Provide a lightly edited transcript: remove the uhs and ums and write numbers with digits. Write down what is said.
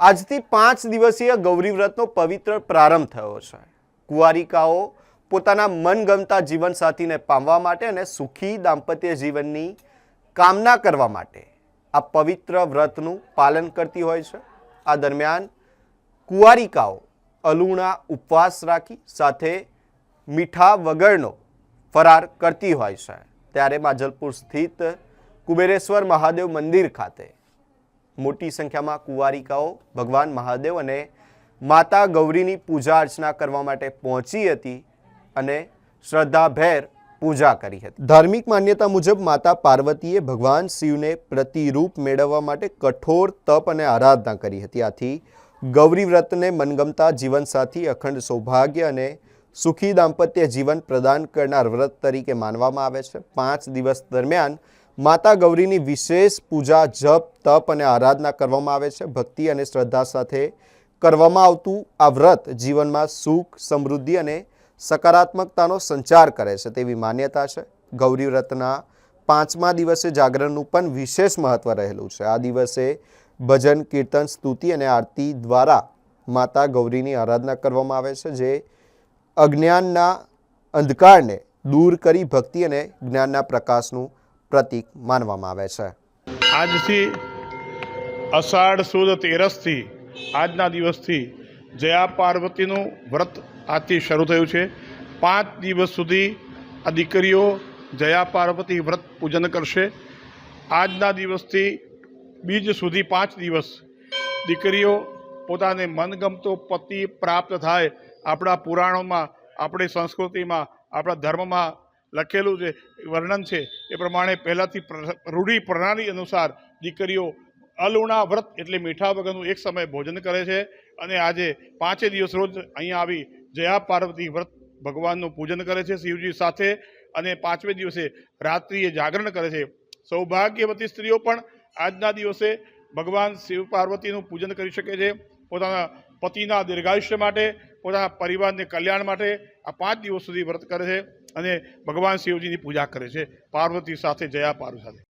આજથી 5 દિવસીય ગૌરી વ્રતનો પવિત્ર પ્રારંભ થયો છે। કુંવારિકાઓ પોતાના મનગમતા જીવનસાથીને પામવા માટે અને સુખી દાંપત્ય જીવનની કામના કરવા માટે આ પવિત્ર વ્રતનું પાલન કરતી હોય છે। આ દરમિયાન કુંવારિકાઓ અલુણા ઉપવાસ રાખી સાથે મીઠા વગરનો ફરાર કરતી હોય છે। ત્યારે માજલપુર સ્થિત કુબેરેશ્વર મહાદેવ મંદિર ખાતે મોટી સંખ્યામાં કુંવારિકાઓ ભગવાન મહાદેવ અને માતા ગૌરીની પૂજા અર્ચના કરવા માટે પહોંચી હતી અને શ્રદ્ધાભેર પૂજા કરી હતી। ધાર્મિક માન્યતા મુજબ માતા પાર્વતીએ ભગવાન શિવને પ્રતિરૂપ મેળવવા માટે કઠોર તપ અને આરાધના કરી હતી। આથી ગૌરી વ્રતને મનગમતા જીવનસાથી, અખંડ સૌભાગ્ય અને સુખી દાંપત્ય જીવન પ્રદાન કરનાર વ્રત તરીકે માનવામાં આવે છે। 5 દિવસ દરમિયાન માતા ગૌરીની વિશેષ પૂજા, જપ, તપ અને આરાધના કરવામાં આવે છે। ભક્તિ અને શ્રદ્ધા સાથે કરવામાં આવતું આ વ્રત જીવનમાં સુખ, સમૃદ્ધિ અને સકારાત્મકતાનો સંચાર કરે છે તેવી માન્યતા છે। ગૌરી વ્રતના 5મા દિવસે જાગરણનું પણ વિશેષ મહત્વ રહેલું છે। આ દિવસે ભજન, કીર્તન, સ્તુતિ અને આરતી દ્વારા માતા ગૌરીની આરાધના કરવામાં આવે છે, જે અજ્ઞાનના અંધકારને દૂર કરી ભક્તિ અને જ્ઞાનના પ્રકાશનું પ્રતીક માનવામાં આવે છે। આજથી અષાઢ સુદ 13થી આજના દિવસથી જયા પાર્વતીનું વ્રત આજથી શરૂ થયું છે। 5 દિવસ સુધી આ દીકરીઓ જયા પાર્વતી વ્રત પૂજન કરશે। આજના દિવસથી બીજ સુધી 5 દિવસ દીકરીઓ પોતાને મનગમતો પતિ પ્રાપ્ત થાય। આપણા પુરાણોમાં, આપણી સંસ્કૃતિમાં, આપણા ધર્મમાં લખેલું છે, વર્ણન છે એ પ્રમાણે પહેલાંથી રૂઢિ પ્રણાલી અનુસાર દીકરીઓ અલુણા વ્રત એટલે મીઠા વગરનું એક સમય ભોજન કરે છે અને આજે 5 દિવસ રોજ અહીંયા આવી જયા પાર્વતી વ્રત ભગવાનનું પૂજન કરે છે શિવજી સાથે, અને 5મે દિવસે રાત્રિએ જાગરણ કરે છે। સૌભાગ્યવતી સ્ત્રીઓ પણ આજના દિવસે ભગવાન શિવ પાર્વતીનું પૂજન કરી શકે છે। પોતાના પતિના દીર્ઘાયુષ્ય માટે, પોતાના પરિવારને કલ્યાણ માટે આ 5 દિવસ સુધી વ્રત કરે છે અને ભગવાન શિવજીની પૂજા કરે છે, પાર્વતી સાથે, જયા પાર્વતી સાથે।